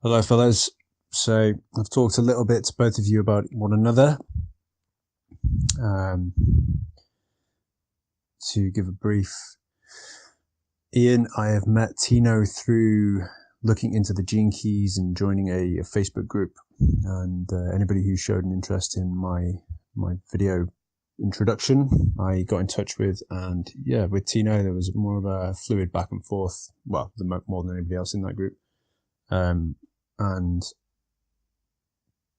Hello, fellas. So I've talked a little bit to both of you about one another. Um, to give a brief, Ian, I have met Tino through looking into the Gene Keys and joining a Facebook group. And anybody who showed an interest in my video introduction, I got in touch with. And yeah, with Tino, there was more of a fluid back and forth. Well, more than anybody else in that group. And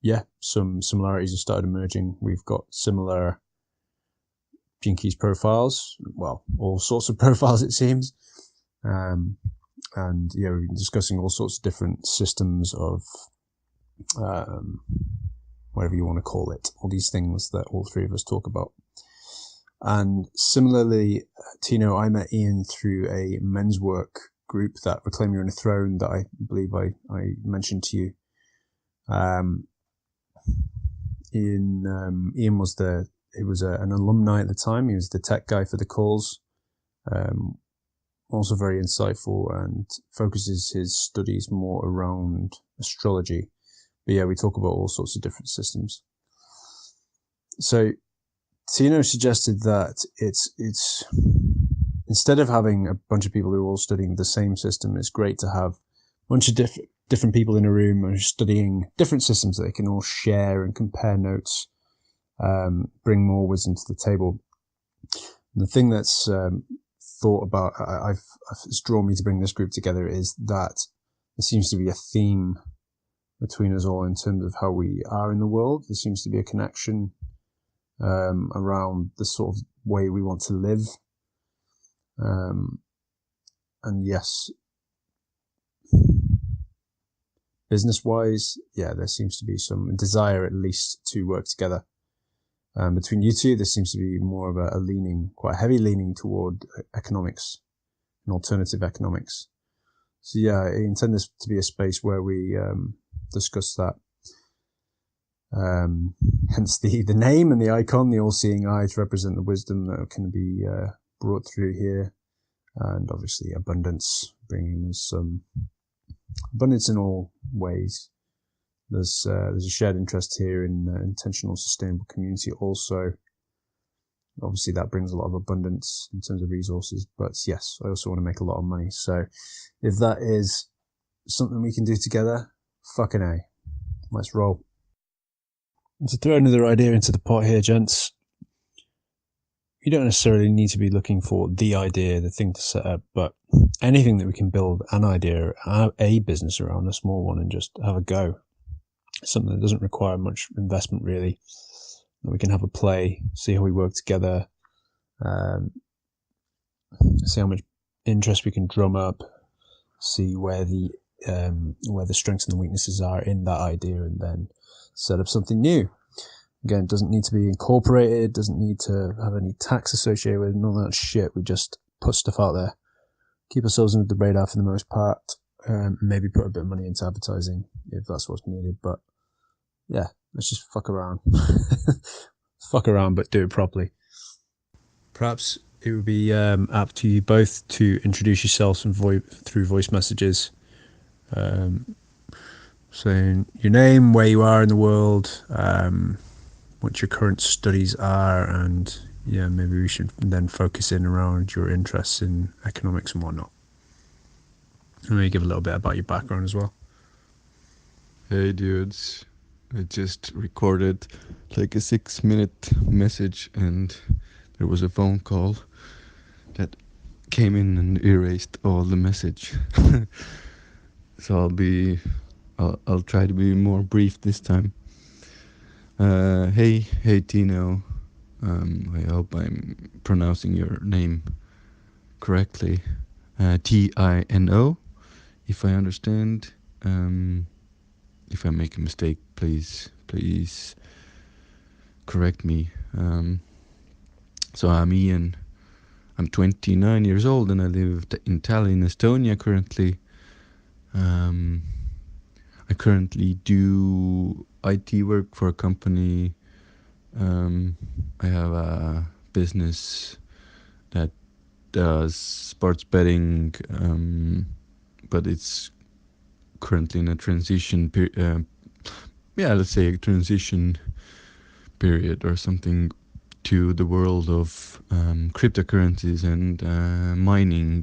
yeah, some similarities have started emerging. We've got similar Gene Keys profiles, well, all sorts of profiles, it seems. And yeah, we've been discussing all sorts of different systems of whatever you want to call it, all these things that all three of us talk about. And similarly, Tino, I met Ian through a men's work group, that Reclaim Your Inner Throne, that I believe I mentioned to you. Ian was an alumni at the time. He was the tech guy for the calls. Also very insightful and focuses his studies more around astrology. But yeah, we talk about all sorts of different systems. So Tino suggested that it's instead of having a bunch of people who are all studying the same system, it's great to have a bunch of different people in a room who are studying different systems that they can all share and compare notes, bring more wisdom to the table. And the thing that's thought about, it's drawn me to bring this group together, is that there seems to be a theme between us all in terms of how we are in the world. There seems to be a connection around the sort of way we want to live. And yes, business-wise, yeah, there seems to be some desire at least to work together. Between you two, there seems to be more of a leaning, quite a heavy leaning toward economics and alternative economics. So yeah, I intend this to be a space where we discuss that. Hence the name and the icon, the all-seeing eye, to represent the wisdom that can be brought through here. And obviously abundance, bringing us some abundance in all ways. There's a shared interest here in intentional, sustainable community also. Obviously, that brings a lot of abundance in terms of resources. But yes, I also want to make a lot of money. So if that is something we can do together, fucking A. Let's roll. To throw another idea into the pot here, gents, you don't necessarily need to be looking for the idea, the thing to set up, but anything that we can build an idea, a business around, a small one, and just have a go. Something that doesn't require much investment, really. We can have a play, see how we work together, see how much interest we can drum up, see where the strengths and the weaknesses are in that idea, and then set up something new. Again, it doesn't need to be incorporated, doesn't need to have any tax associated with it, none of that shit. We just put stuff out there, keep ourselves under the radar for the most part, maybe put a bit of money into advertising if that's what's needed. But yeah, let's just fuck around. Fuck around, but do it properly. Perhaps it would be apt to you both to introduce yourselves through voice messages, saying your name, where you are in the world, what your current studies are, and yeah, maybe we should then focus in around your interests in economics and whatnot. And maybe give a little bit about your background as well. Hey dudes, I just recorded like a 6-minute message and there was a phone call that came in and erased all the message. So I'll try to be more brief this time. Hey Tino, I hope I'm pronouncing your name correctly. Tino, if I understand. If I make a mistake, please correct me. So I'm Ian. I'm 29 years old and I live in Tallinn, Estonia currently. I currently do IT work for a company. I have a business that does sports betting, but it's currently in a yeah, let's say a transition period or something to the world of cryptocurrencies and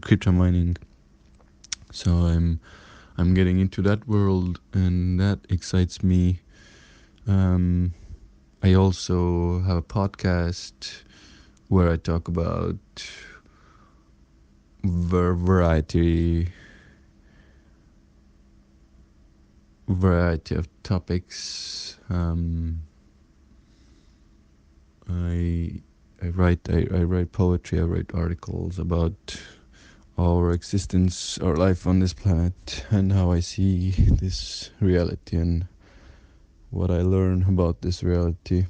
crypto mining. So I'm getting into that world, and that excites me. Um, I also have a podcast where I talk about variety of topics. I I write poetry. I write articles about our existence, our life on this planet, and how I see this reality and what I learn about this reality.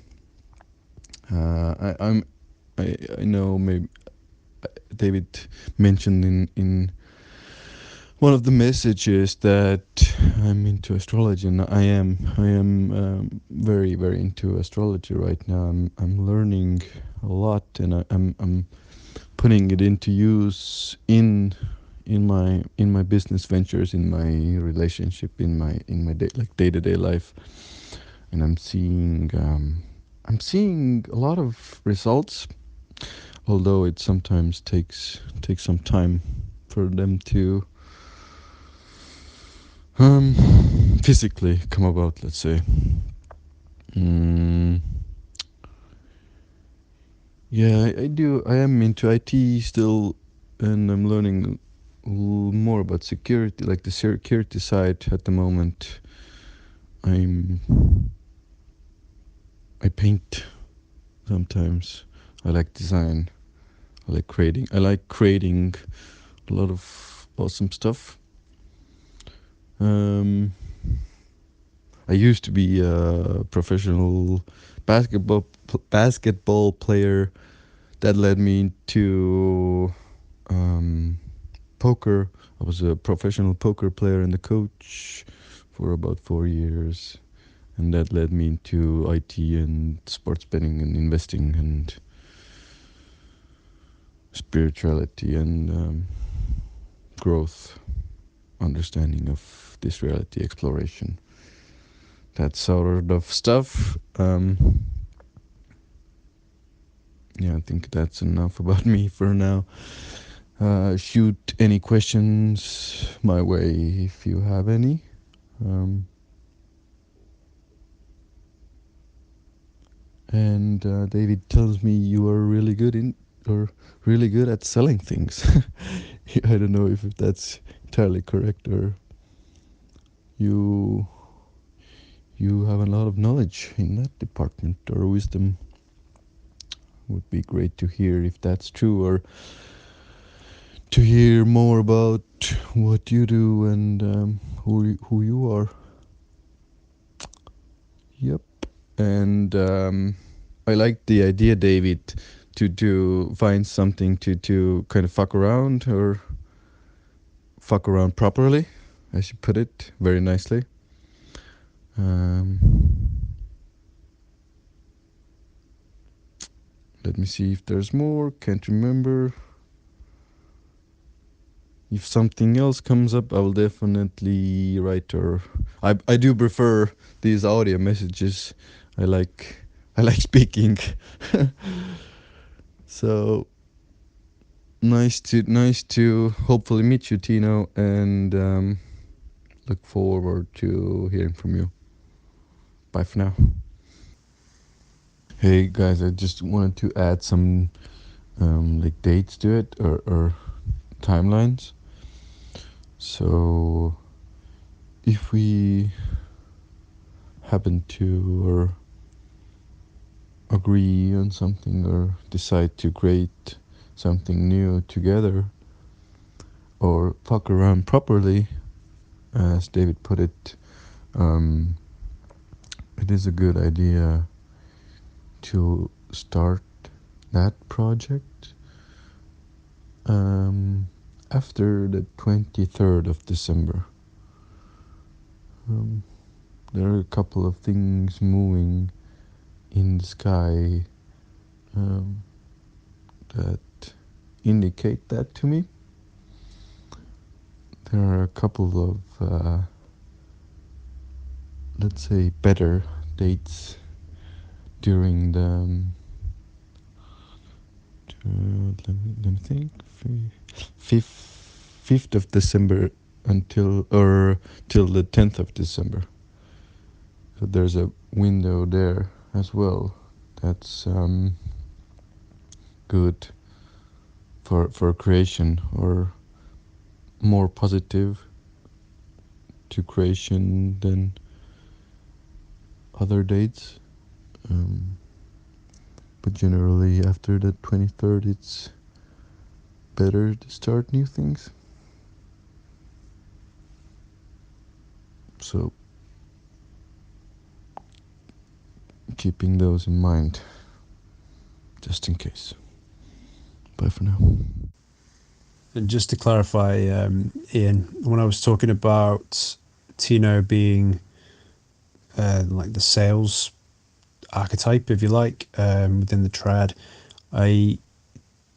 I know maybe David mentioned in one of the messages that I'm into astrology, and I am very into astrology right now. I'm learning a lot, and I'm putting it into use in my business ventures, in my relationship, in my day-to-day life, and I'm seeing a lot of results, although it sometimes takes some time for them to um physically come about, let's say. mm, yeah, I am into IT still, and I'm learning more about security, like the security side at the moment. I'm I paint sometimes. I like design. I like creating a lot of awesome stuff. Um, I used to be a professional basketball player. That led me to um, poker. I was a professional poker player and a coach for about 4 years, and that led me to IT and sports betting and investing and spirituality and growth, understanding of this reality, exploration, that sort of stuff. Yeah, I think that's enough about me for now. Shoot any questions my way if you have any. Um, and David tells me you are really good at selling things. I don't know if that's entirely correct, or you you have a lot of knowledge in that department or wisdom. Would be great to hear if that's true, or to hear more about what you do and who you are. Yep. And I like the idea, David, to find something to kind of fuck around properly, as you put it very nicely. Um, Let me see if there's more. Can't remember. If something else comes up, I will definitely write her. I do prefer these audio messages. I like I like speaking. So nice to hopefully meet you, Tino, and look forward to hearing from you. Bye for now. Hey guys, I just wanted to add some like dates to it, or timelines. So if we happen to or agree on something or decide to create something new together or fuck around properly, as David put it, um, it is a good idea to start that project um, after the 23rd of December. Um, there are a couple of things moving in the sky um, that indicate that to me. There are a couple of let's say, better dates during the let me think, 5th of December until or till the 10th of December. So there's a window there as well. That's good for creation, or more positive to creation than other dates. But generally after the 23rd it's better to start new things. So keeping those in mind just in case. Bye for now. And just to clarify, Ian, when I was talking about Tino being like the sales archetype, if you like, within the trad, I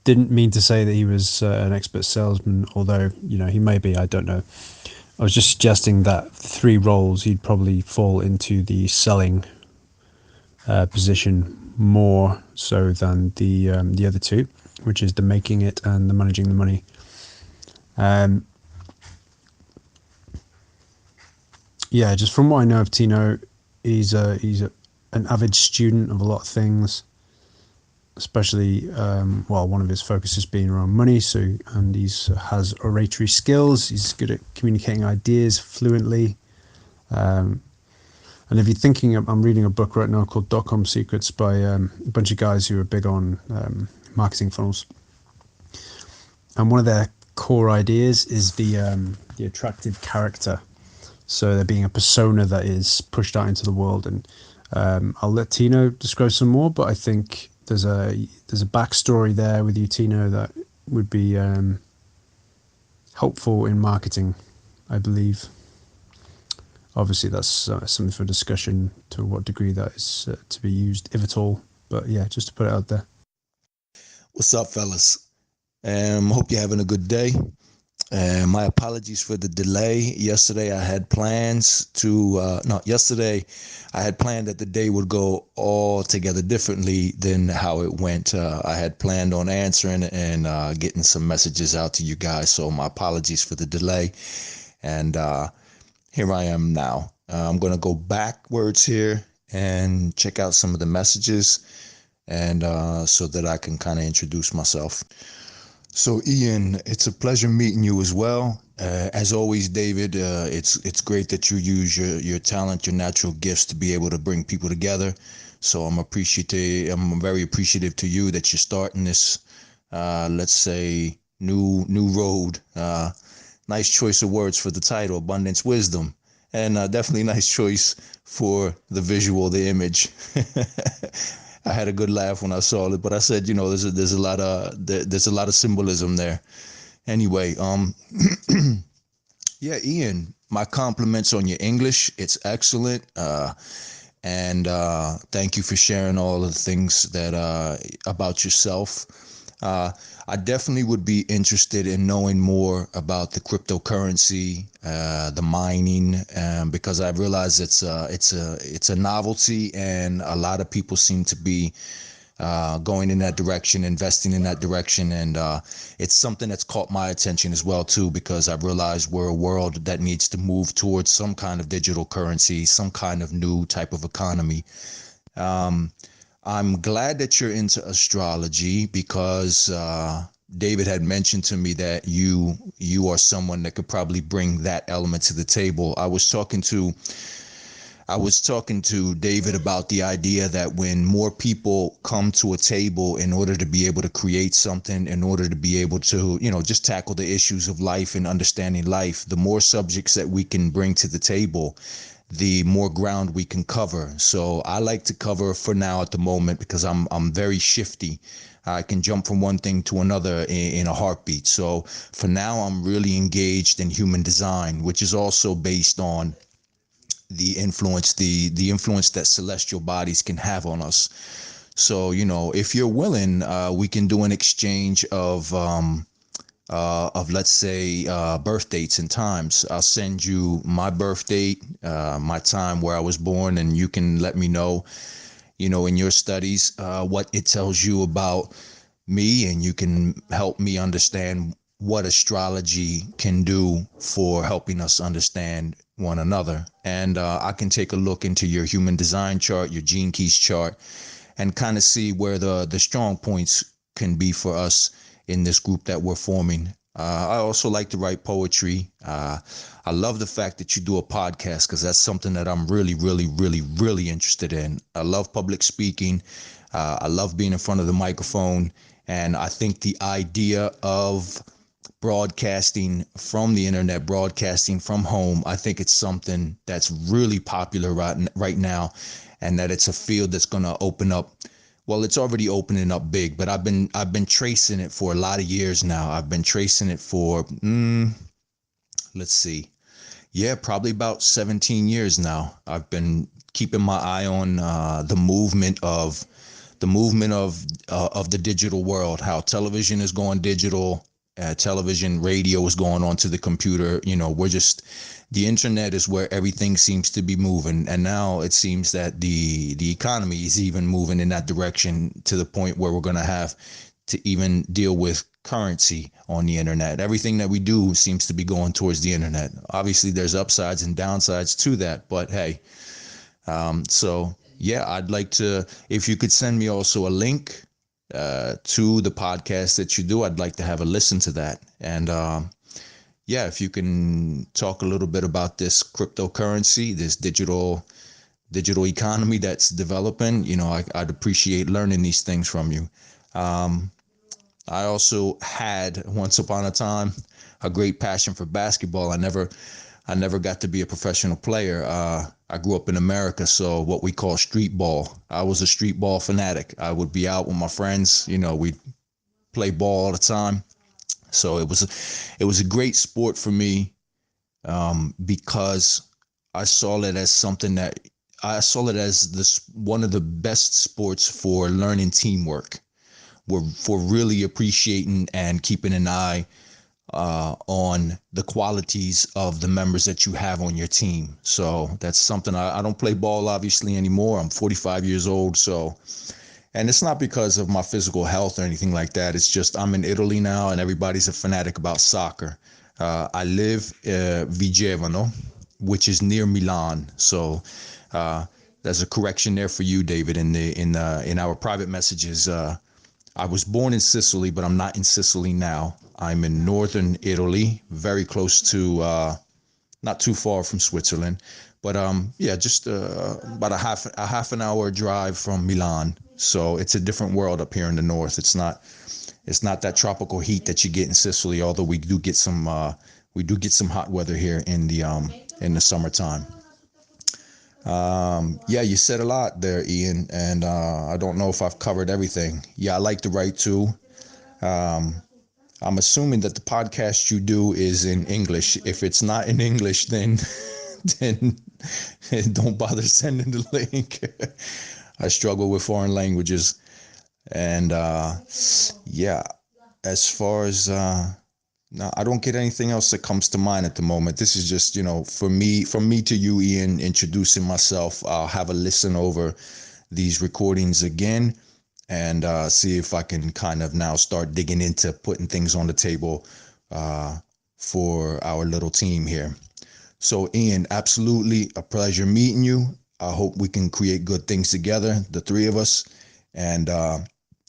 didn't mean to say that he was an expert salesman, although, you know, he may be, I don't know. I was just suggesting that 3 roles, he'd probably fall into the selling position more so than the other 2, which is the making it and the managing the money. Yeah, just from what I know of Tino, he's an avid student of a lot of things, especially one of his focuses being around money. So, and has oratory skills. He's good at communicating ideas fluently. And if you're thinking, I'm reading a book right now called Dot-Com Secrets by a bunch of guys who are big on marketing funnels. And one of their core ideas is the attractive character. So there being a persona that is pushed out into the world. And I'll let Tino describe some more, but I think there's a backstory there with you, Tino, that would be helpful in marketing, I believe. Obviously, that's something for discussion to what degree that is to be used, if at all. But yeah, just to put it out there. What's up, fellas? Hope you're having a good day. My apologies for the delay. Yesterday I had plans yesterday I had planned that the day would go all together differently than how it went. I had planned on answering and getting some messages out to you guys. So my apologies for the delay. And here I am now. I'm going to go backwards here and check out some of the messages, and so that I can kind of introduce myself. So Ian, it's a pleasure meeting you as well. As always, David, it's great that you use your talent, your natural gifts to be able to bring people together. So I'm very appreciative to you that you're starting this, let's say, new road. Nice choice of words for the title, Abundance Wisdom, and definitely nice choice for the visual, the image. I had a good laugh when I saw it, but I said, there's a lot of symbolism there. Anyway, yeah, Ian, my compliments on your English. It's excellent. And thank you for sharing all of the things that about yourself. I definitely would be interested in knowing more about the cryptocurrency, the mining, because I realize it's a novelty, and a lot of people seem to be going in that direction, investing in that direction, and it's something that's caught my attention as well too, because I realize we're a world that needs to move towards some kind of digital currency, some kind of new type of economy. I'm glad that you're into astrology, because David had mentioned to me that you are someone that could probably bring that element to the table. I was talking to David about the idea that when more people come to a table in order to be able to create something, in order to be able to, just tackle the issues of life and understanding life, the more subjects that we can bring to the table, the more ground we can cover. So I like to cover for now at the moment, because I'm very shifty. I can jump from one thing to another in a heartbeat. So for now, I'm really engaged in human design, which is also based on the influence that celestial bodies can have on us. So, if you're willing, we can do an exchange of of let's say birth dates and times. I'll send you my birth date, my time where I was born, and you can let me know, in your studies, what it tells you about me, and you can help me understand what astrology can do for helping us understand one another. And I can take a look into your human design chart, your gene keys chart, and kind of see where the strong points can be for us in this group that we're forming. I also like to write poetry. I love the fact that you do a podcast, because that's something that I'm really, really, really, really interested in. I love public speaking. I love being in front of the microphone. And I think the idea of broadcasting from the internet, broadcasting from home, I think it's something that's really popular right now, and that it's a field that's going to open up. Well, it's already opening up big, but I've been tracing it for a lot of years now. I've been tracing it for let's see, probably about 17 years now. I've been keeping my eye on the movement of the digital world, how television is going digital, television, radio is going on to the computer. The internet is where everything seems to be moving. And now it seems that the economy is even moving in that direction, to the point where we're going to have to even deal with currency on the internet. Everything that we do seems to be going towards the internet. Obviously, there's upsides and downsides to that, but hey, so yeah, I'd like to, if you could send me also a link to the podcast that you do, I'd like to have a listen to that. And if you can talk a little bit about this cryptocurrency, this digital economy that's developing, I'd appreciate learning these things from you. I also had, once upon a time, a great passion for basketball. I never got to be a professional player. I grew up in America, so what we call street ball. I was a street ball fanatic. I would be out with my friends. We'd play ball all the time. So it was a great sport for me, because I saw it as one of the best sports for learning teamwork. For really appreciating and keeping an eye on the qualities of the members that you have on your team. So that's something. I don't play ball obviously anymore. I'm 45 years old. So, and it's not because of my physical health or anything like that. It's just I'm in Italy now, and everybody's a fanatic about soccer. I live Vigevano, which is near Milan. So there's a correction there for you, David, in our private messages. I was born in Sicily, but I'm not in Sicily now. I'm in northern Italy, very close to, not too far from Switzerland, but just about a half an hour drive from Milan. So it's a different world up here in the north. It's not that tropical heat that you get in Sicily, although we do get some hot weather here in the summertime. You said a lot there, Ian, and I don't know if I've covered everything. I like to write too. I'm assuming that the podcast you do is in English. If it's not in English, then don't bother sending the link. I struggle with foreign languages, and as far as no, I don't get anything else that comes to mind at the moment. This is just, from me to you, Ian, introducing myself. I'll have a listen over these recordings again, and see if I can kind of now start digging into putting things on the table for our little team here. So, Ian, absolutely a pleasure meeting you. I hope we can create good things together, the three of us, and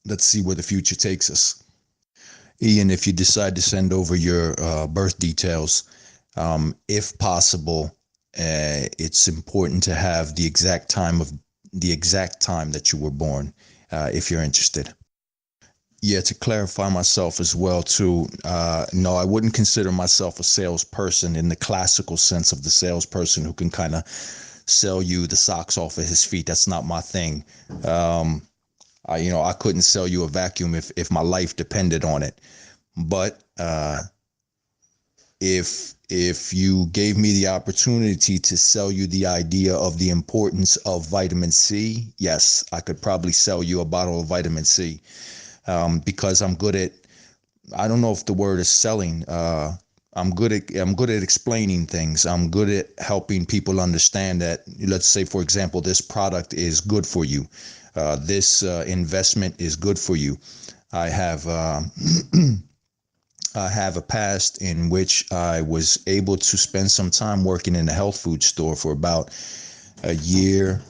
let's see where the future takes us. Ian, if you decide to send over your birth details, if possible, it's important to have the exact time that you were born, if you're interested. To clarify myself as well too, no, I wouldn't consider myself a salesperson in the classical sense of the salesperson who can kind of sell you the socks off of his feet. That's not my thing. I couldn't sell you a vacuum if my life depended on it. But if you gave me the opportunity to sell you the idea of the importance of vitamin C, yes, I could probably sell you a bottle of vitamin C, because I'm good at I don't know if the word is selling. I'm good at explaining things. I'm good at helping people understand that, let's say, for example, this product is good for you. This investment is good for you. I have I have a past in which I was able to spend some time working in a health food store for about a year,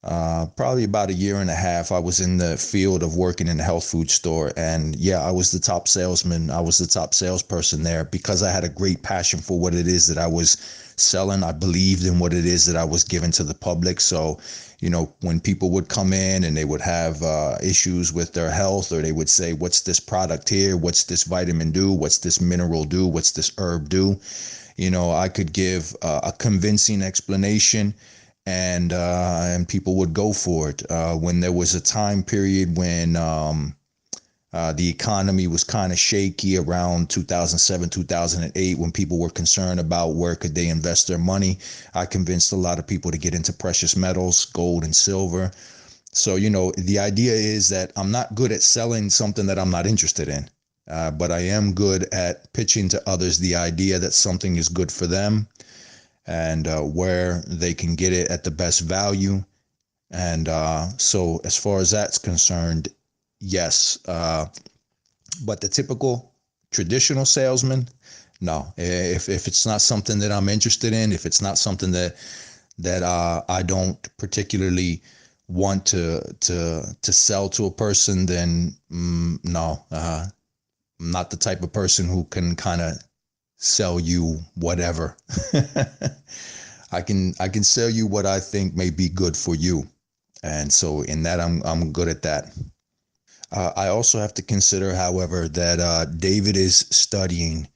probably about a year and a half. I was in the field of working in a health food store. And yeah, I was the top salesman. I was the top salesperson there because I had a great passion for what it is that I was selling. I believed in what it is that I was giving to the public. So, when people would come in and they would have issues with their health, or they would say, what's this product here? What's this vitamin do? What's this mineral do? What's this herb do? I could give a convincing explanation, and people would go for it. When there was a time period when the economy was kind of shaky around 2007, 2008, when people were concerned about where could they invest their money, I convinced a lot of people to get into precious metals, gold and silver. So, the idea is that I'm not good at selling something that I'm not interested in. But I am good at pitching to others the idea that something is good for them, and where they can get it at the best value. And so as far as that's concerned, yes. But the typical traditional salesman, no. If it's not something that I'm interested in, if it's not something that I don't particularly want to sell to a person, then no. I'm not the type of person who can kind of sell you whatever. I can sell you what I think may be good for you, and so in that I'm good at that. I also have to consider, however, that David is studying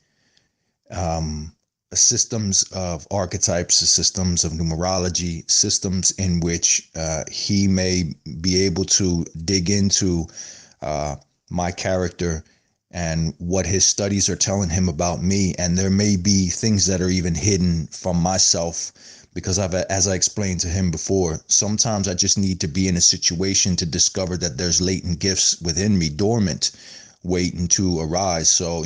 systems of archetypes, systems of numerology, systems in which he may be able to dig into my character and what his studies are telling him about me. And there may be things that are even hidden from myself, because as I explained to him before, sometimes I just need to be in a situation to discover that there's latent gifts within me, dormant, waiting to arise. So,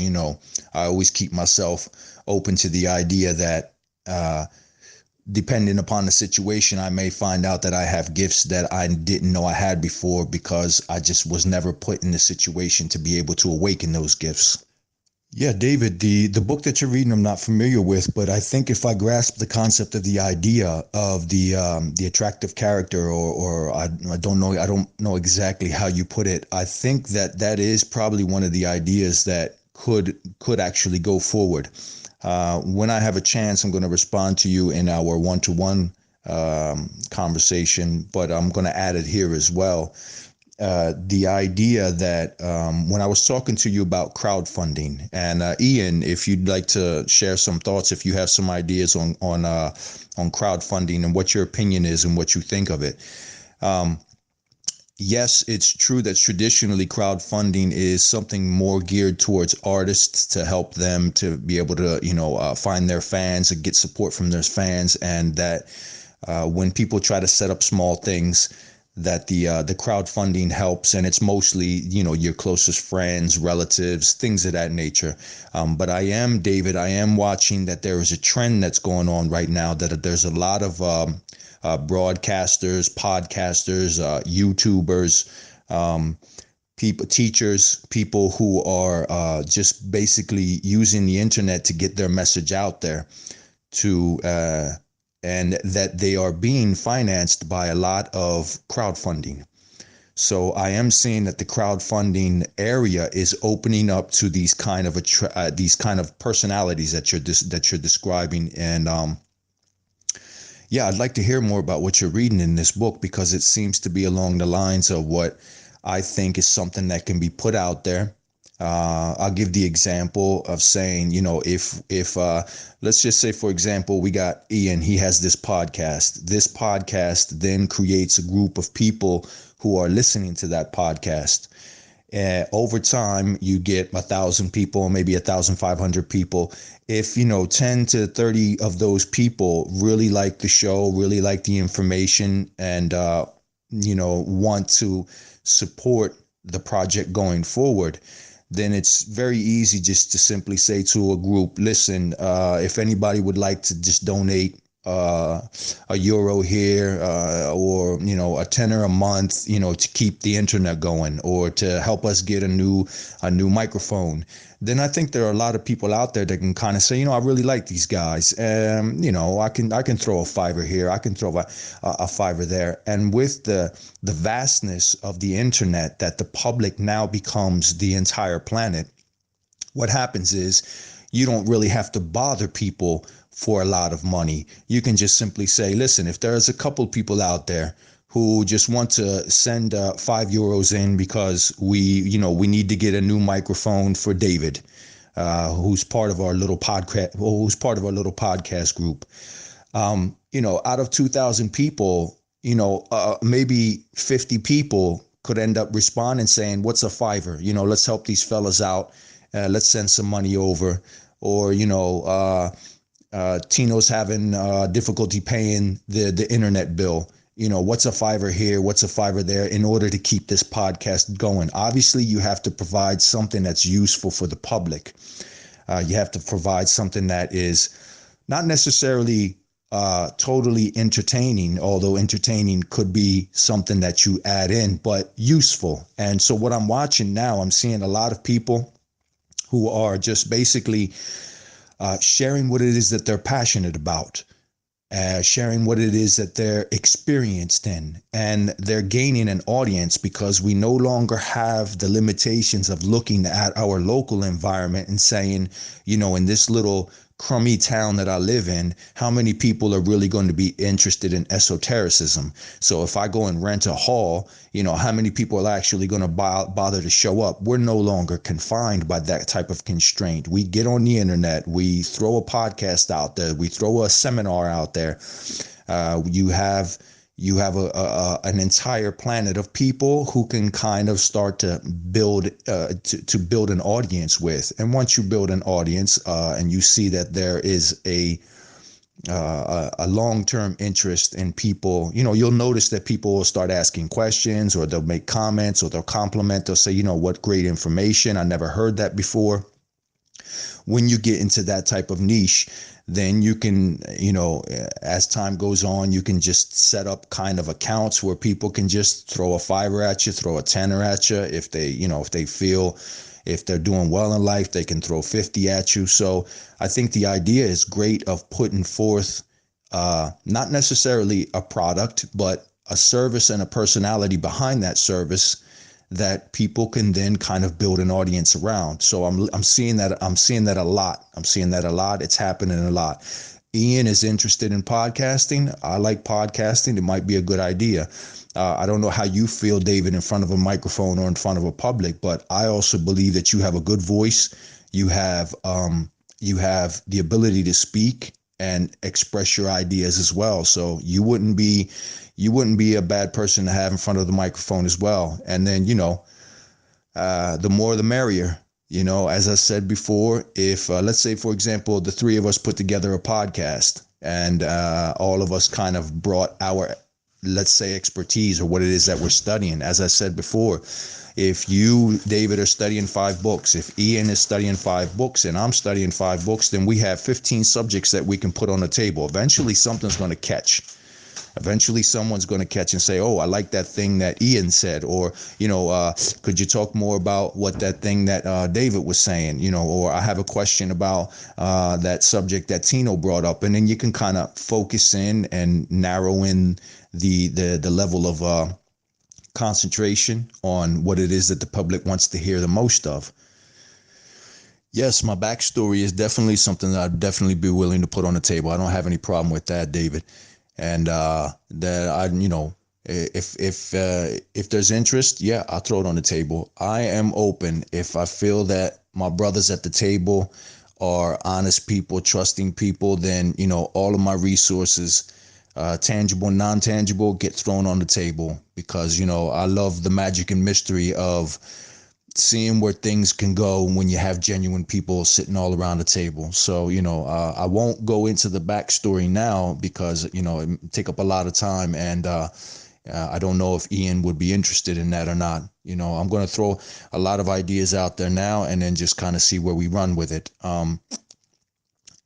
I always keep myself open to the idea that depending upon the situation, I may find out that I have gifts that I didn't know I had before, because I just was never put in the situation to be able to awaken those gifts. Yeah, David, the book that you're reading, I'm not familiar with, but I think if I grasp the concept of the idea of the attractive character, or I don't know exactly how you put it. I think that is probably one of the ideas that could actually go forward. When I have a chance, I'm going to respond to you in our one-to-one conversation, but I'm going to add it here as well. The idea that when I was talking to you about crowdfunding, and Ian, if you'd like to share some thoughts, if you have some ideas on crowdfunding and what your opinion is and what you think of it. Yes, it's true that traditionally crowdfunding is something more geared towards artists, to help them to be able to, find their fans and get support from their fans. And that when people try to set up small things, that the crowdfunding helps, and it's mostly, your closest friends, relatives, things of that nature. But David, I am watching that there is a trend that's going on right now, that there's a lot of broadcasters, podcasters, YouTubers, people, teachers, people who are just basically using the internet to get their message out there, and that they are being financed by a lot of crowdfunding. So I am seeing that the crowdfunding area is opening up to these kind of personalities that you're describing. And yeah, I'd like to hear more about what you're reading in this book, because it seems to be along the lines of what I think is something that can be put out there. I'll give the example of saying, if let's just say, for example, we got Ian, he has this podcast. This podcast then creates a group of people who are listening to that podcast. Over time, you get 1,000 people, maybe 1,500 people. If 10 to 30 of those people really like the show, really like the information, and want to support the project going forward, then it's very easy just to simply say to a group, listen, if anybody would like to just donate a euro here, or, you know, a tenner a month, you know, to keep the internet going, or to help us get a new microphone, then I think there are a lot of people out there that can kind of say, you know, I really like these guys. You know, I can throw a fiver here, I can throw a fiver there. And with the vastness of the internet, that the public now becomes the entire planet, what happens is you don't really have to bother people for a lot of money. You can just simply say, listen, if there's a couple people out there who just want to send €5 in because we need to get a new microphone for David, who's part of our little podcast group. You know, out of 2,000 people, you know, maybe 50 people could end up responding saying, what's a fiver? You know, let's help these fellas out. Let's send some money over. Or, you know, Tino's having difficulty paying the internet bill. You know, what's a fiver here? What's a fiver there, in order to keep this podcast going? Obviously, you have to provide something that's useful for the public. You have to provide something that is not necessarily totally entertaining, although entertaining could be something that you add in, but useful. And so what I'm watching now, I'm seeing a lot of people who are just basically sharing what it is that they're passionate about, sharing what it is that they're experienced in, and they're gaining an audience because we no longer have the limitations of looking at our local environment and saying, you know, in this little crummy town that I live in, how many people are really going to be interested in esotericism? So if I go and rent a hall, you know, how many people are actually going to bother to show up? We're no longer confined by that type of constraint. We get on the internet, we throw a podcast out there, we throw a seminar out there. You have an entire planet of people who can kind of start to build to build an audience with. And once you build an audience and you see that there is a long-term interest in people, you know, you'll notice that people will start asking questions, or they'll make comments, or they'll compliment. They'll say, you know, what great information. I never heard that before. When you get into that type of niche, then you can, you know, as time goes on, you can just set up kind of accounts where people can just throw a fiver at you, throw a tenner at you. If they, you know, if they feel, if they're doing well in life, they can throw 50 at you. So I think the idea is great of putting forth not necessarily a product, but a service and a personality behind that service that people can then kind of build an audience around. So I'm seeing that a lot. It's happening a lot. Ian is interested in podcasting. I like podcasting. It might be a good idea. I don't know how you feel, David, in front of a microphone or in front of a public, but I also believe that you have a good voice. You have the ability to speak and express your ideas as well. So you wouldn't be a bad person to have in front of the microphone as well. And then, you know, the more the merrier. You know, as I said before, if let's say, for example, the three of us put together a podcast, and all of us kind of brought our, let's say, expertise or what it is that we're studying. As I said before, if you, David, are studying 5 books, if Ian is studying 5 books and I'm studying 5 books, then we have 15 subjects that we can put on the table. Eventually something's going to catch. Eventually someone's going to catch and say, oh, I like that thing that Ian said, or, you know, could you talk more about what that thing that David was saying, you know, or I have a question about that subject that Tino brought up. And then you can kind of focus in and narrow in the level of concentration on what it is that the public wants to hear the most of. Yes, my backstory is definitely something that I'd definitely be willing to put on the table. I don't have any problem with that, David. And that I, you know, if there's interest, yeah, I'll throw it on the table. I am open. If I feel that my brothers at the table are honest people, trusting people, then, you know, all of my resources, tangible, non-tangible, get thrown on the table, because, you know, I love the magic and mystery of seeing where things can go when you have genuine people sitting all around the table. So, you know, I won't go into the backstory now because, you know, it take up a lot of time, and I don't know if Ian would be interested in that or not. I'm going to throw a lot of ideas out there now and then just kind of see where we run with it.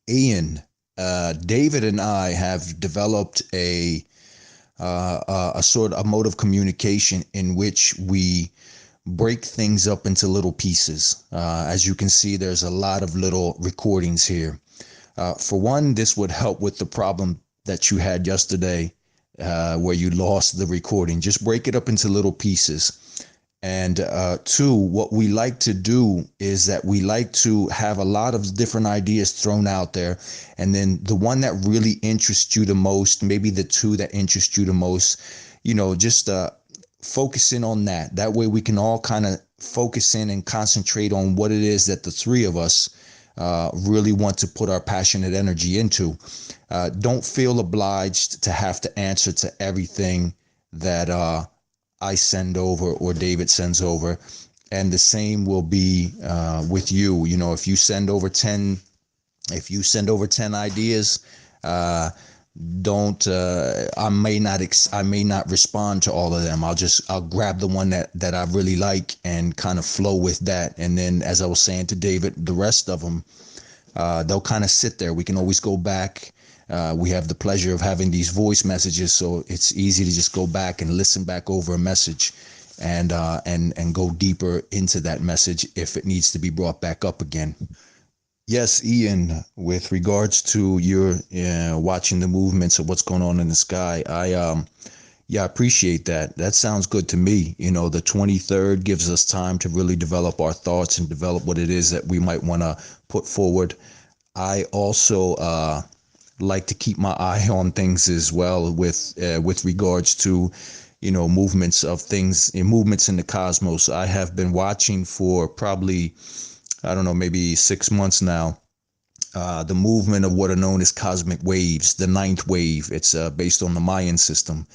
Ian, David and I have developed a sort of a mode of communication in which we break things up into little pieces. As you can see, there's a lot of little recordings here. For one, this would help with the problem that you had yesterday, where you lost the recording. Just break it up into little pieces. And two, what we like to do is that we like to have a lot of different ideas thrown out there. And then the one that really interests you the most, maybe the two that interest you the most, just focus in on that. That way we can all kind of focus in and concentrate on what it is that the three of us really want to put our passionate energy into. Don't feel obliged to have to answer to everything that I send over or David sends over. And the same will be with you. If you send over 10 ideas, don't I may not respond to all of them. I'll grab the one that I really like and kind of flow with that. And then, as I was saying to David, the rest of them, they'll kind of sit there. We can always go back. We have the pleasure of having these voice messages, so it's easy to just go back and listen back over a message and go deeper into that message if it needs to be brought back up again. Yes, Ian, with regards to your watching the movements of what's going on in the sky, I appreciate that. That sounds good to me. The 23rd gives us time to really develop our thoughts and develop what it is that we might want to put forward. I also like to keep my eye on things as well with regards to movements of things, movements in the cosmos. I have been watching for probably, I don't know, maybe 6 months now, the movement of what are known as cosmic waves, the ninth wave. It's based on the Mayan system.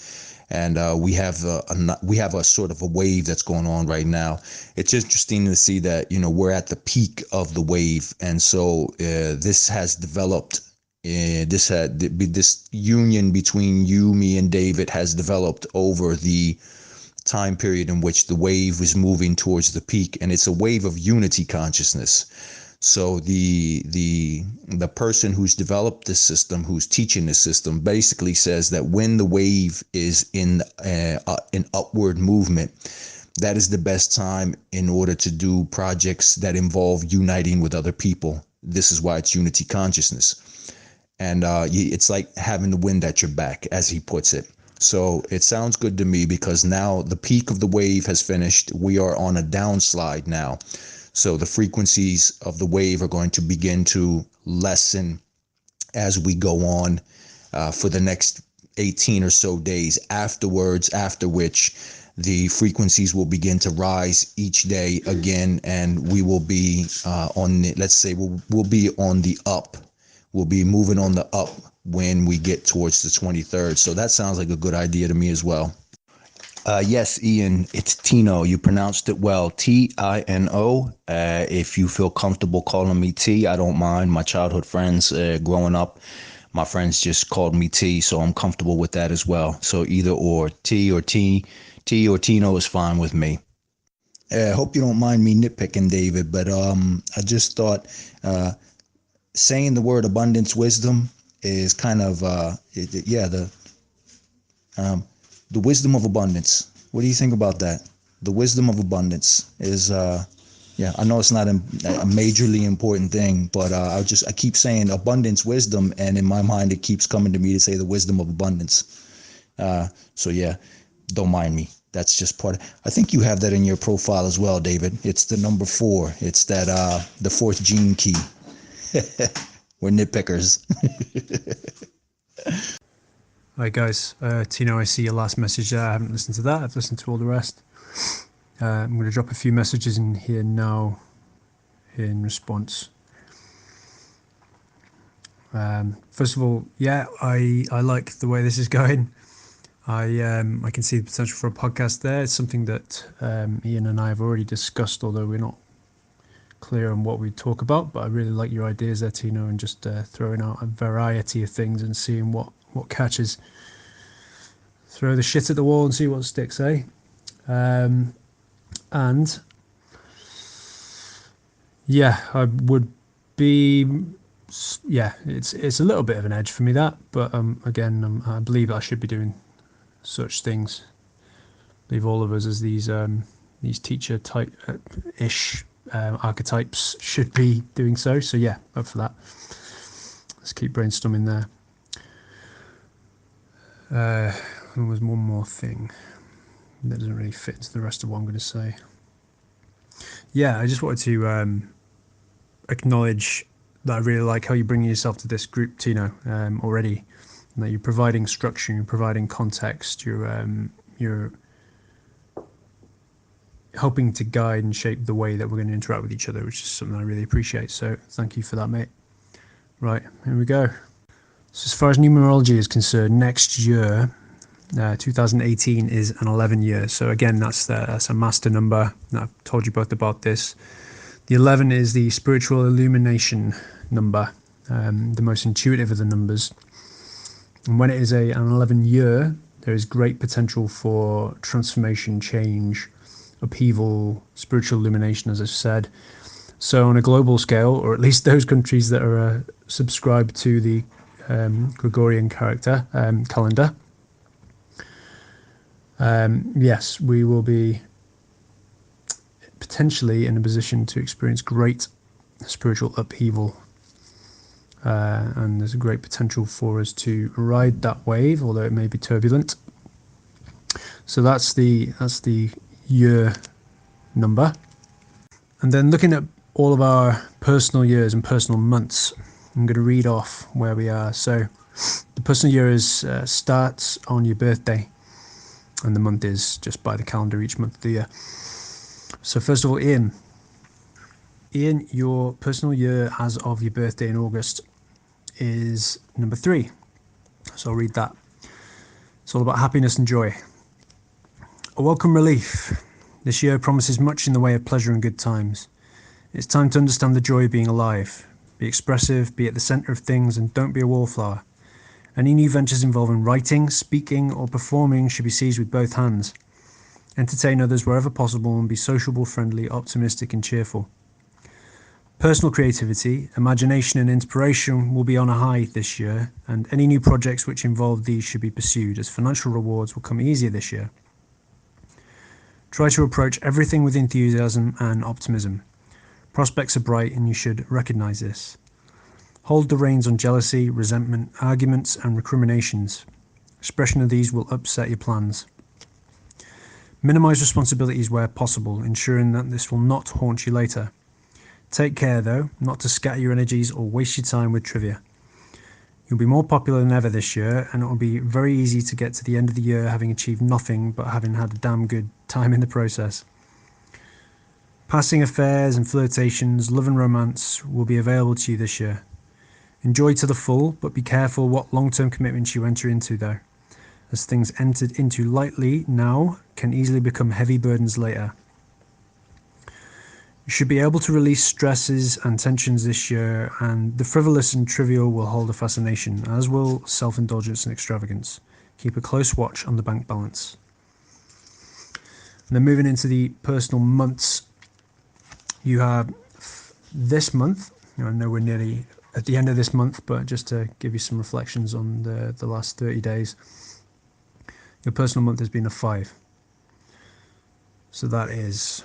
And we have a sort of a wave that's going on right now. It's interesting to see that, we're at the peak of the wave. And so this has developed, this union between you, me, and David has developed over the time period in which the wave was moving towards the peak. And it's a wave of unity consciousness. So the person who's developed this system, who's teaching this system, basically says that when the wave is in an upward movement, that is the best time in order to do projects that involve uniting with other people. This is why it's unity consciousness. And it's like having the wind at your back, as he puts it. So it sounds good to me, because now the peak of the wave has finished. We are on a downslide now. So the frequencies of the wave are going to begin to lessen as we go on for the next 18 or so days afterwards, after which the frequencies will begin to rise each day again, and we will be we'll be on the up. We'll be moving on the up when we get towards the 23rd. So that sounds like a good idea to me as well. Yes, Ian, it's Tino. You pronounced it well. Tino. If you feel comfortable calling me T, I don't mind. My childhood friends growing up, my friends just called me T, so I'm comfortable with that as well. So either or, T or Tino is fine with me. I hope you don't mind me nitpicking, David, but I just thought saying the word abundance wisdom is kind of the wisdom of abundance. What do you think about that? The wisdom of abundance is, I know it's not a majorly important thing, but I keep saying abundance wisdom, and in my mind it keeps coming to me to say the wisdom of abundance. Don't mind me. That's just part of, I think you have that in your profile as well, David. It's the number 4. It's that the 4th gene key. We're nitpickers. Hi guys, Tino, I see your last message there. I haven't listened to that. I've listened to all the rest. I'm going to drop a few messages in here now in response. First of all, I like the way this is going. I can see the potential for a podcast there. It's something that Ian and I have already discussed, although we're not clear on what we talk about. But I really like your ideas there, Tino, and just throwing out a variety of things and seeing what catches. throw the shit at the wall and see what sticks, eh? And yeah, I would be, yeah, it's a little bit of an edge for me, that, but again, I believe I should be doing such things. I believe all of us as these teacher type ish archetypes should be doing so. So yeah, up for that. Let's keep brainstorming there. There was one more thing that doesn't really fit into the rest of what I'm going to say. Yeah, I just wanted to acknowledge that I really like how you're bringing yourself to this group, Tino, already. And that you're providing structure, you're providing context, you're helping to guide and shape the way that we're going to interact with each other, which is something I really appreciate. So thank you for that, mate. Right, here we go. So as far as numerology is concerned, next year, 2018 is an 11 year. So again, that's a master number. I've told you both about this. The 11 is the spiritual illumination number, the most intuitive of the numbers. And when it is an 11 year, there is great potential for transformation, change, upheaval, spiritual illumination, as I've said. So on a global scale, or at least those countries that are subscribed to the Gregorian calendar, yes, we will be potentially in a position to experience great spiritual upheaval, and there's a great potential for us to ride that wave, although it may be turbulent. So that's the year number. And then looking at all of our personal years and personal months, I'm going to read off where we are. So the personal year starts on your birthday, and the month is just by the calendar each month of the year. So first of all, Ian, your personal year as of your birthday in August is number 3. So I'll read that. It's all about happiness and joy. A welcome relief. This year promises much in the way of pleasure and good times. It's time to understand the joy of being alive. Be expressive, be at the centre of things, and don't be a wallflower. Any new ventures involving writing, speaking, or performing should be seized with both hands. Entertain others wherever possible and be sociable, friendly, optimistic, and cheerful. Personal creativity, imagination, and inspiration will be on a high this year, and any new projects which involve these should be pursued, as financial rewards will come easier this year. Try to approach everything with enthusiasm and optimism. Prospects are bright, and you should recognise this. Hold the reins on jealousy, resentment, arguments, and recriminations. Expression of these will upset your plans. Minimise responsibilities where possible, ensuring that this will not haunt you later. Take care, though, not to scatter your energies or waste your time with trivia. You'll be more popular than ever this year, and it will be very easy to get to the end of the year having achieved nothing but having had a damn good time in the process. Passing affairs and flirtations, love and romance will be available to you this year. Enjoy to the full, but be careful what long-term commitments you enter into, though, as things entered into lightly now can easily become heavy burdens later. You should be able to release stresses and tensions this year, and the frivolous and trivial will hold a fascination, as will self-indulgence and extravagance. Keep a close watch on the bank balance. And then moving into the personal months, you have this month. I know we're nearly at the end of this month, but just to give you some reflections on the last 30 days, your personal month has been a 5. So that is,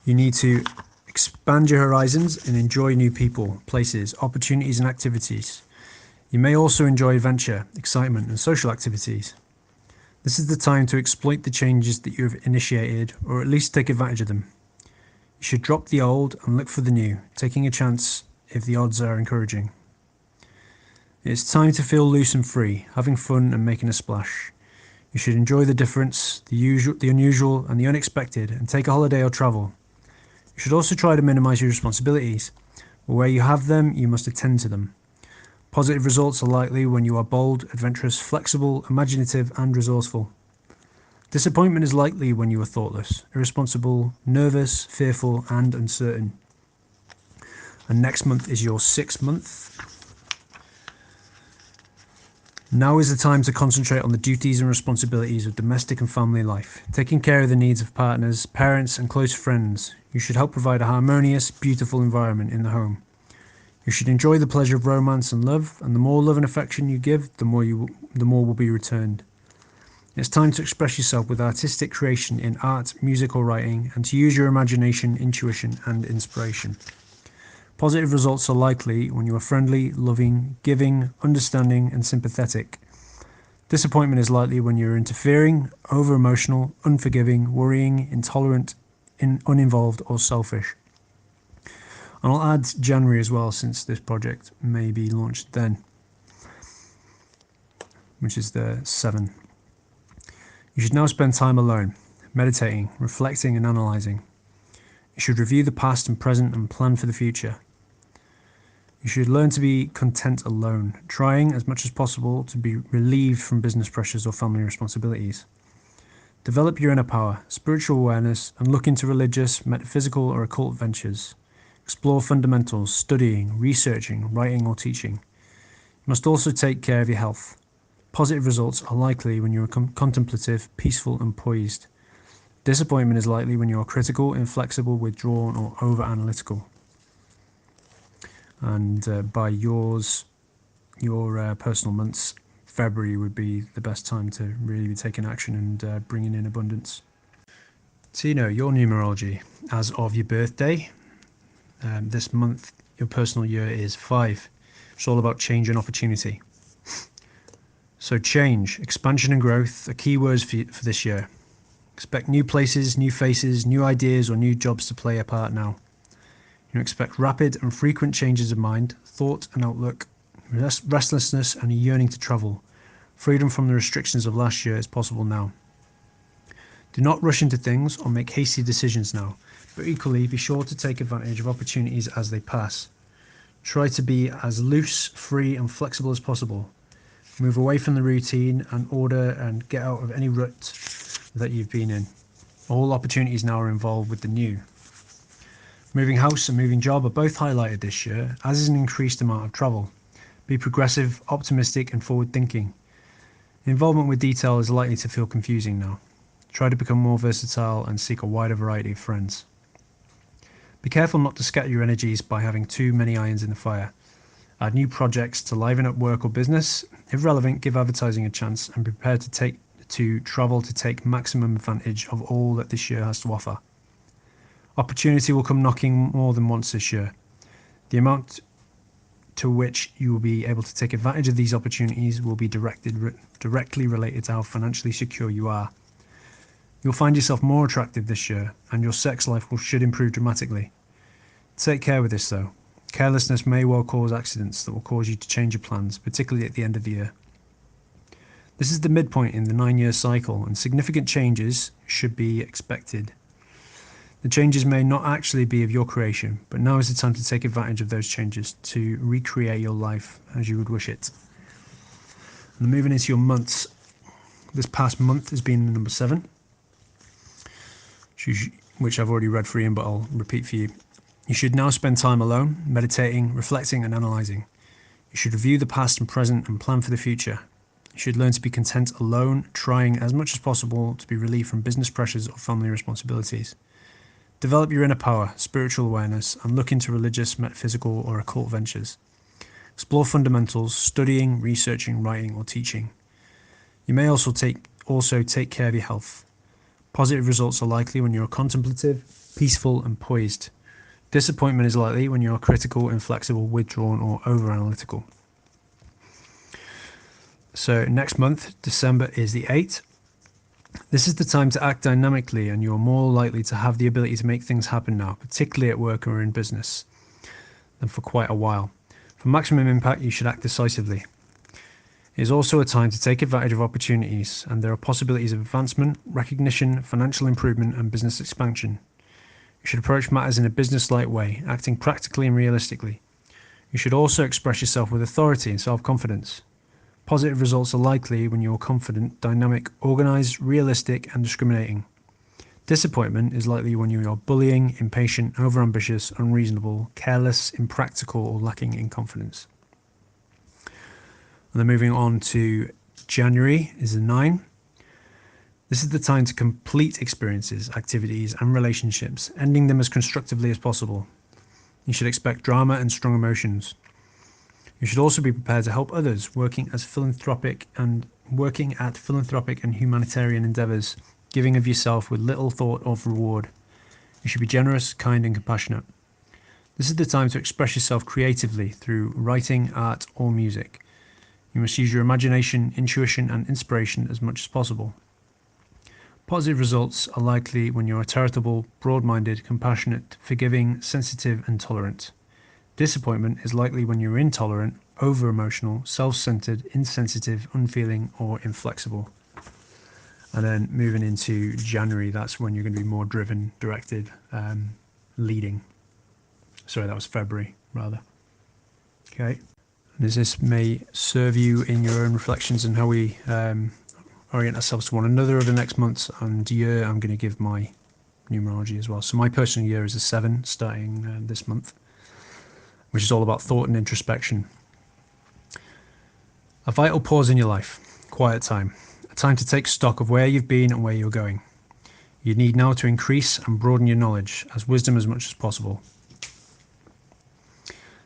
you need to expand your horizons and enjoy new people, places, opportunities, and activities. You may also enjoy adventure, excitement, and social activities. This is the time to exploit the changes that you have initiated, or at least take advantage of them. You should drop the old and look for the new, taking a chance if the odds are encouraging. It's time to feel loose and free, having fun and making a splash. You should enjoy the difference, the unusual, and the unexpected, and take a holiday or travel. You should also try to minimize your responsibilities, but where you have them, you must attend to them. Positive results are likely when you are bold, adventurous, flexible, imaginative, and resourceful. Disappointment is likely when you are thoughtless, irresponsible, nervous, fearful, and uncertain. And next month is your 6th month. Now is the time to concentrate on the duties and responsibilities of domestic and family life, taking care of the needs of partners, parents, and close friends. You should help provide a harmonious, beautiful environment in the home. You should enjoy the pleasure of romance and love, and the more love and affection you give, the more will be returned. It's time to express yourself with artistic creation in art, music, or writing, and to use your imagination, intuition, and inspiration. Positive results are likely when you are friendly, loving, giving, understanding, and sympathetic. Disappointment is likely when you're interfering, over-emotional, unforgiving, worrying, intolerant, uninvolved, or selfish. And I'll add January as well, since this project may be launched then, which is the 7. You should now spend time alone, meditating, reflecting, and analysing. You should review the past and present and plan for the future. You should learn to be content alone, trying as much as possible to be relieved from business pressures or family responsibilities. Develop your inner power, spiritual awareness, and look into religious, metaphysical, or occult ventures. Explore fundamentals, studying, researching, writing, or teaching. You must also take care of your health. Positive results are likely when you are contemplative, peaceful, and poised. Disappointment is likely when you are critical, inflexible, withdrawn, or over-analytical. And by your personal months, February would be the best time to really be taking action and bringing in abundance. Tino, your numerology as of your birthday. This month, your personal year is 5. It's all about change and opportunity. So change, expansion and growth are key words for this year. Expect new places, new faces, new ideas, or new jobs to play a part now. You expect rapid and frequent changes of mind, thought and outlook, restlessness and a yearning to travel. Freedom from the restrictions of last year is possible now. Do not rush into things or make hasty decisions now, but equally be sure to take advantage of opportunities as they pass. Try to be as loose, free and flexible as possible. Move away from the routine and order and get out of any rut that you've been in. All opportunities now are involved with the new. Moving house and moving job are both highlighted this year, as is an increased amount of travel. Be progressive, optimistic and forward-thinking. Involvement with detail is likely to feel confusing now. Try to become more versatile and seek a wider variety of friends. Be careful not to scatter your energies by having too many irons in the fire. Add new projects to liven up work or business. If relevant, give advertising a chance and prepare to travel to take maximum advantage of all that this year has to offer. Opportunity will come knocking more than once this year. The amount to which you will be able to take advantage of these opportunities will be directly related to how financially secure you are. You'll find yourself more attractive this year, and your sex life should improve dramatically. Take care with this though. Carelessness may well cause accidents that will cause you to change your plans, particularly at the end of the year. This is the midpoint in the 9-year cycle, and significant changes should be expected. The changes may not actually be of your creation, but now is the time to take advantage of those changes to recreate your life as you would wish it. And moving into your months, this past month has been number 7, which I've already read for Ian, but I'll repeat for you. You should now spend time alone, meditating, reflecting and analysing. You should review the past and present and plan for the future. You should learn to be content alone, trying as much as possible to be relieved from business pressures or family responsibilities. Develop your inner power, spiritual awareness, and look into religious, metaphysical, or occult ventures. Explore fundamentals, studying, researching, writing, or teaching. You may also take care of your health. Positive results are likely when you are contemplative, peaceful, and poised. Disappointment is likely when you are critical, inflexible, withdrawn, or over-analytical. So next month, December, is the 8th. This is the time to act dynamically, and you are more likely to have the ability to make things happen now, particularly at work or in business, than for quite a while. For maximum impact, you should act decisively. It is also a time to take advantage of opportunities, and there are possibilities of advancement, recognition, financial improvement, and business expansion. You should approach matters in a business-like way, acting practically and realistically. You should also express yourself with authority and self-confidence. Positive results are likely when you are confident, dynamic, organised, realistic, and discriminating. Disappointment is likely when you are bullying, impatient, overambitious, unreasonable, careless, impractical, or lacking in confidence. And then moving on to January is a 9. This is the time to complete experiences, activities, and relationships, ending them as constructively as possible. You should expect drama and strong emotions. You should also be prepared to help others, working at philanthropic and humanitarian endeavors, giving of yourself with little thought of reward. You should be generous, kind, and compassionate. This is the time to express yourself creatively through writing, art, or music. You must use your imagination, intuition, and inspiration as much as possible. Positive results are likely when you are charitable, broad-minded, compassionate, forgiving, sensitive, and tolerant. Disappointment is likely when you're intolerant, over-emotional, self-centered, insensitive, unfeeling, or inflexible. And then moving into January, that's when you're going to be more driven, directed, leading. Sorry, that was February, rather. Okay. And as this may serve you in your own reflections and how we orient ourselves to one another over the next month and year, I'm going to give my numerology as well. So my personal year is a 7, starting this month, which is all about thought and introspection. A vital pause in your life, quiet time, a time to take stock of where you've been and where you're going. You need now to increase and broaden your knowledge, as wisdom as much as possible.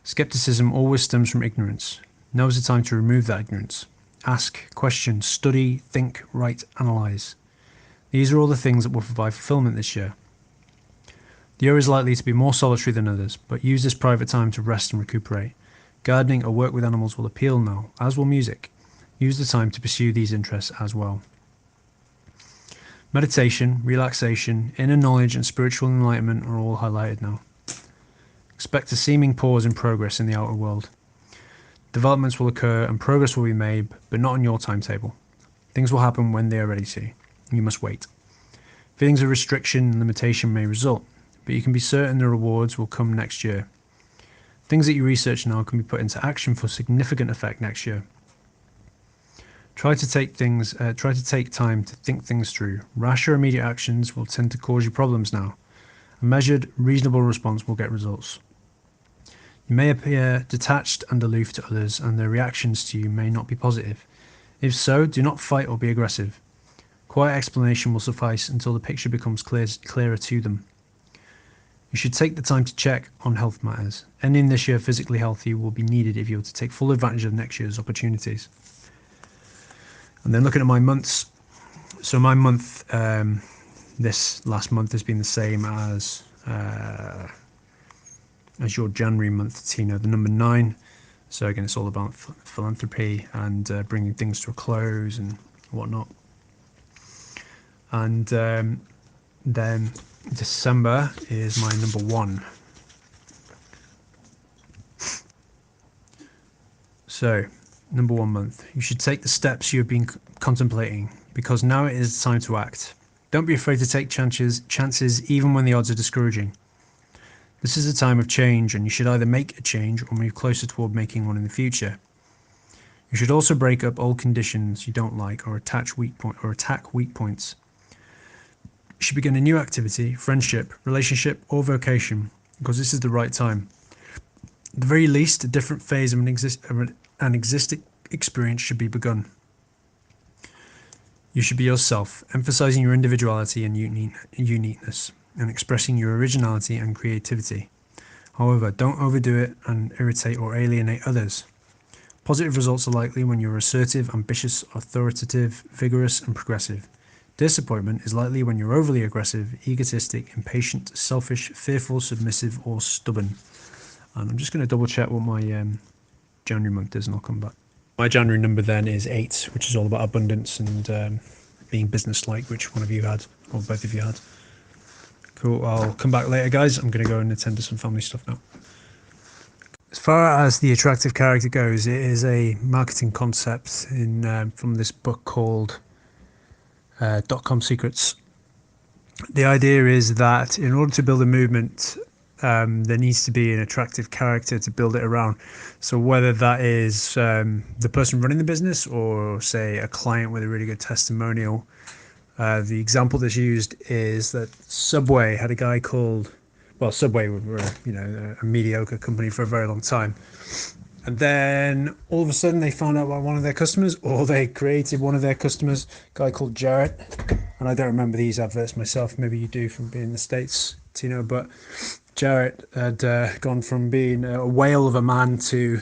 Skepticism always stems from ignorance. Now is the time to remove that ignorance. Ask, question, study, think, write, analyse. These are all the things that will provide fulfilment this year. The year is likely to be more solitary than others, but use this private time to rest and recuperate. Gardening or work with animals will appeal now, as will music. Use the time to pursue these interests as well. Meditation, relaxation, inner knowledge and spiritual enlightenment are all highlighted now. Expect a seeming pause in progress in the outer world. Developments will occur and progress will be made, but not on your timetable. Things will happen when they are ready to. You must wait. Feelings of restriction and limitation may result, but you can be certain the rewards will come next year. Things that you research now can be put into action for significant effect next year. Try to take time to think things through. Rash or immediate actions will tend to cause you problems now. A measured, reasonable response will get results. You may appear detached and aloof to others, and their reactions to you may not be positive. If so, do not fight or be aggressive. Quiet explanation will suffice until the picture becomes clearer to them. You should take the time to check on health matters. Ending this year physically healthy will be needed if you are to take full advantage of next year's opportunities. And then looking at my months. So my month, this last month has been the same as your January month, Tina, the number 9. So again, it's all about philanthropy and bringing things to a close and whatnot. And then December is my number 1. So, number 1 month. You should take the steps you have been contemplating, because now it is time to act. Don't be afraid to take chances even when the odds are discouraging. This is a time of change, and you should either make a change or move closer toward making one in the future. You should also break up old conditions you don't like or attack weak points. You should begin a new activity, friendship, relationship, or vocation, because this is the right time. At the very least, a different phase of an existing experience should be begun. You should be yourself, emphasizing your individuality and uniqueness, and expressing your originality and creativity. However, don't overdo it and irritate or alienate others. Positive results are likely when you're assertive, ambitious, authoritative, vigorous, and progressive. Disappointment is likely when you're overly aggressive, egotistic, impatient, selfish, fearful, submissive, or stubborn. And I'm just going to double check what my January month is and I'll come back. My January number then is 8, which is all about abundance and being business-like, which one of you had, or both of you had. Cool, I'll come back later, guys. I'm going to go and attend to some family stuff now. As far as the attractive character goes, it is a marketing concept from this book called .com Secrets. The idea is that in order to build a movement, there needs to be an attractive character to build it around. So whether that is the person running the business or, say, a client with a really good testimonial. The example that's used is that Subway had a guy called, well, Subway were a mediocre company for a very long time. And then all of a sudden they found out about one of their customers, or they created one of their customers, a guy called Jarrett. And I don't remember these adverts myself. Maybe you do from being in the States, Tino. But Jarrett had gone from being a whale of a man to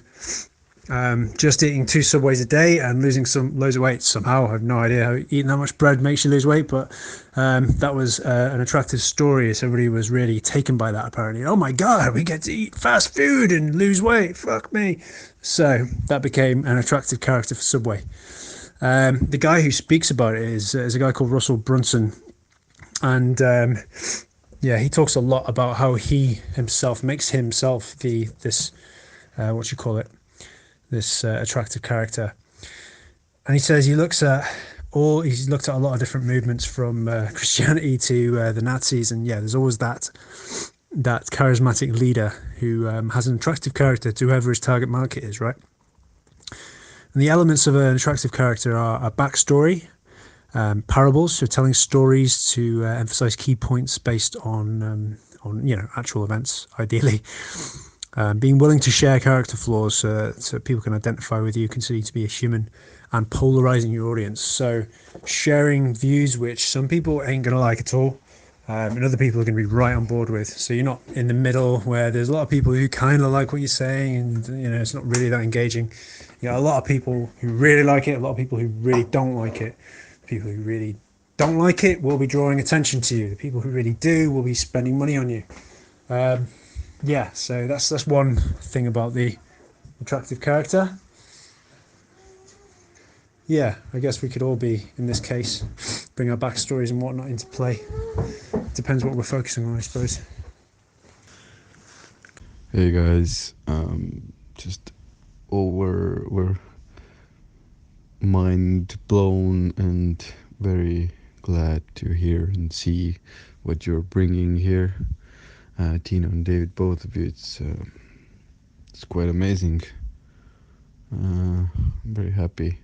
just eating 2 Subways a day and losing loads of weight somehow. I have no idea how eating that much bread makes you lose weight, but that was an attractive story. So everybody was really taken by that, apparently. Oh my God, we get to eat fast food and lose weight. Fuck me. So that became an attractive character for Subway. The guy who speaks about it is a guy called Russell Brunson. And he talks a lot about how he himself makes himself this attractive character. And he says he's looked at a lot of different movements from Christianity to the Nazis, and there's always that charismatic leader who has an attractive character to whoever his target market is, right? And the elements of an attractive character are a backstory, parables, so telling stories to emphasize key points based on actual events, ideally. Being willing to share character flaws so people can identify with you, consider you to be a human, and polarizing your audience. So sharing views which some people ain't going to like at all, and other people are going to be right on board with. So you're not in the middle where there's a lot of people who kind of like what you're saying and it's not really that engaging. A lot of people who really like it, a lot of people who really don't like it. People who really don't like it will be drawing attention to you. The people who really do will be spending money on you. So that's one thing about the attractive character. I guess we could all be, in this case, bring our backstories and whatnot into play. Depends what we're focusing on, I suppose. Hey guys, we're mind blown and very glad to hear and see what you're bringing here. Tino and David, both of you, it's quite amazing. I'm very happy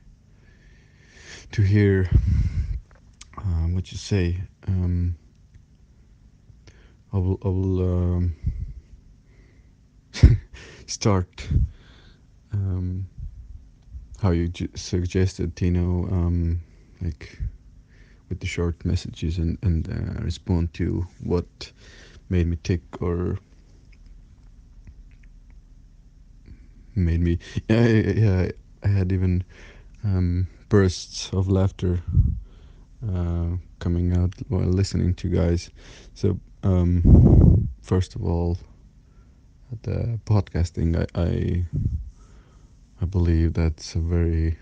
to hear what you say. I will start how you suggested, Tino, like with the short messages and respond to what made me tick or made me I had even bursts of laughter coming out while listening to you guys. So first of all, the podcasting, I believe that's a very,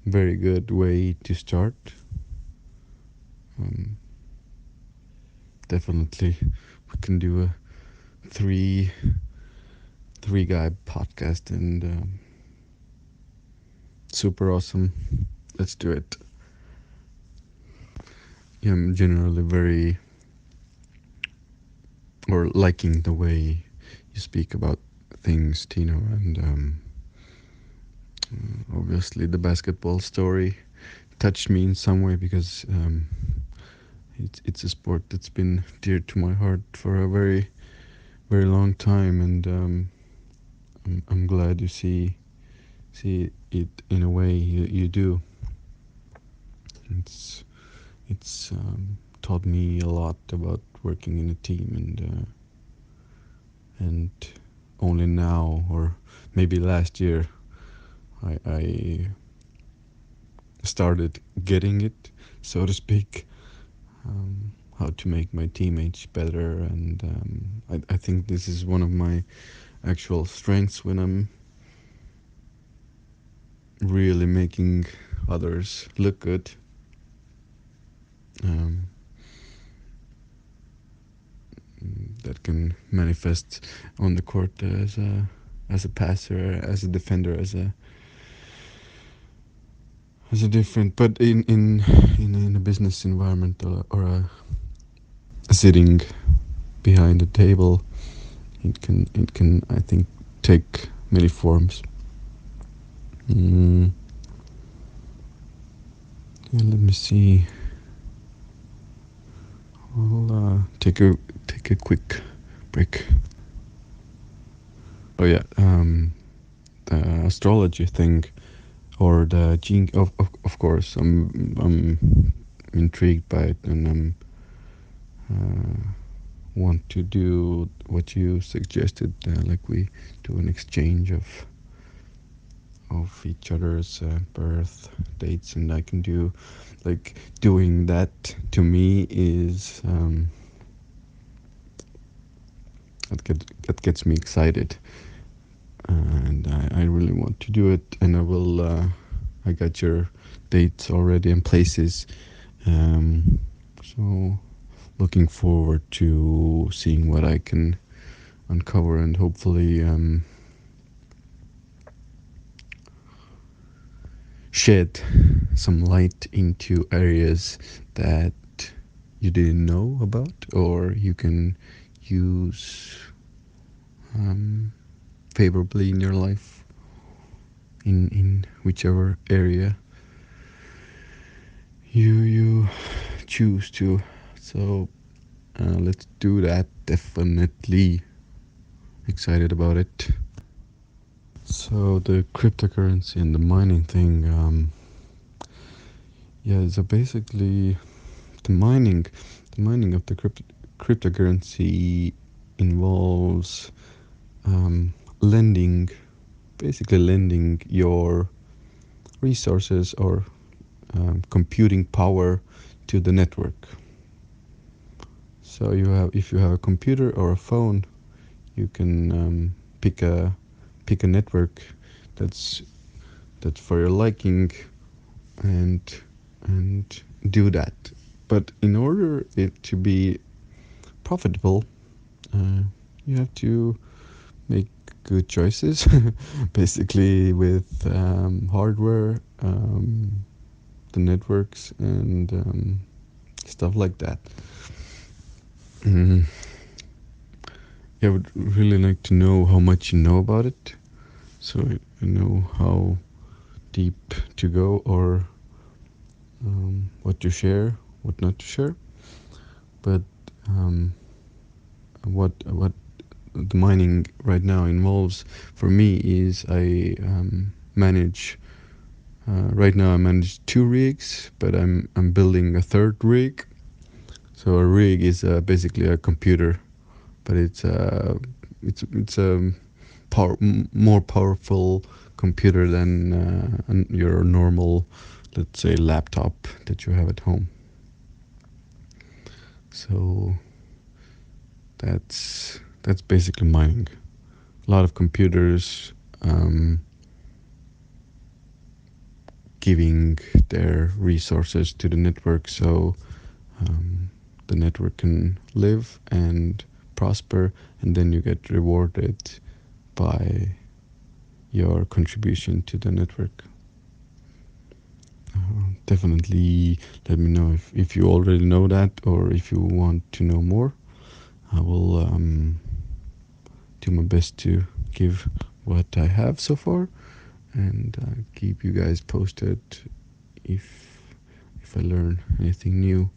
very good way to start. Definitely we can do a three guy podcast, and super awesome. Let's do it. I'm generally very liking the way you speak about things, Tino, and obviously the basketball story touched me in some way because it's a sport that's been dear to my heart for a very, very long time, and I'm glad you see it in a way you do. It's taught me a lot about working in a team, and only now, or maybe last year, I started getting it, so to speak, how to make my teammates better, and I think this is one of my actual strengths when I'm really making others look good. That can manifest on the court as a passer, as a defender, as a different, but in a business environment or a sitting behind a table, it can I think take many forms. Let me see. I'll take a quick break. Oh yeah, astrology thing or the gene. Of course, I'm intrigued by it, and I'm want to do what you suggested, like we do an exchange of each other's birth dates, and I can do like doing that to me is that gets me excited, and I really want to do it, and I got your dates already and places, so looking forward to seeing what I can uncover and hopefully shed some light into areas that you didn't know about, or you can use favorably in your life in whichever area you choose to. So let's do that. Definitely excited about it. So the cryptocurrency and the mining thing, yeah, so basically the mining of the cryptocurrency involves lending your resources or computing power to the network. So if you have a computer or a phone, you can pick a network that's for your liking, and do that. But in order it to be profitable, you have to make good choices, basically with hardware, the networks, and stuff like that. Yeah, I would really like to know how much you know about it, so I know how deep to go, or what to share, what not to share. But what the mining right now involves for me is I manage. Right now I manage 2 rigs, but I'm building a 3rd rig. So a rig is basically a computer, but it's a more powerful computer than your normal, let's say, laptop that you have at home. So that's basically mining. A lot of computers giving their resources to the network, so the network can live and prosper, and then you get rewarded by your contribution to the network. Definitely let me know if you already know that, or if you want to know more. I will do my best to give what I have so far, and keep you guys posted if I learn anything new.